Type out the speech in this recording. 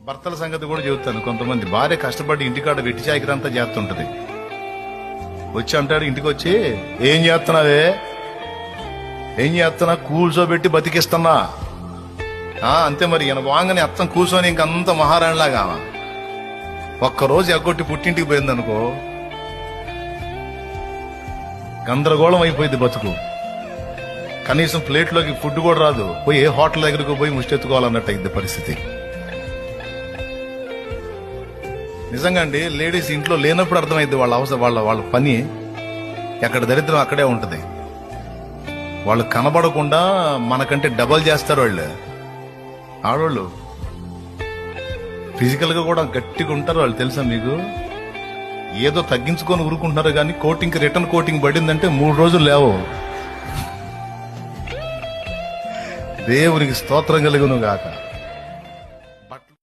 భర్తల సంగతి కూడా చెబుతాను. కొంతమంది భార్య కష్టపడి ఇంటికాడ వెట్టి చాకిరంతా చేస్తుంటది. వచ్చి అంటాడు ఇంటికి వచ్చి, ఏం చేస్తున్నావే, ఏం చేస్తున్నా, కూల్చోబెట్టి బతికిస్తున్నా. అంతే మరి. ఈయన వాంగని అత్తం కూర్చొని ఇంకంత మహారాణిలాగా ఒక్కరోజు ఎగ్గొట్టి పుట్టింటికి పోయిందనుకో, గందరగోళం అయిపోయింది బతుకు. కనీసం ప్లేట్లోకి ఫుడ్ కూడా రాదు. పోయి ఏ హోటల్ దగ్గరకు పోయి ముష్టెత్తుకోవాలన్నట్టు అయింది పరిస్థితి. నిజంగా అండి, లేడీస్ ఇంట్లో లేనప్పుడు అర్థమైంది వాళ్ళ అవసరం, వాళ్ళ పని ఎక్కడ దరిద్రం అక్కడే ఉంటది. వాళ్ళు కనబడకుండా మనకంటే డబల్ చేస్తారు వాళ్ళు. ఆడవాళ్ళు ఫిజికల్ గా కూడా గట్టిగా ఉంటారు వాళ్ళు, తెలుసా మీకు? ఏదో తగ్గించుకొని ఊరుకుంటున్నారు కానీ కోటింగ్ రిటర్న్ కోటింగ్ పడిందంటే 3 రోజులు లేవు. దేవునికి స్తోత్రం కలుగును గాక.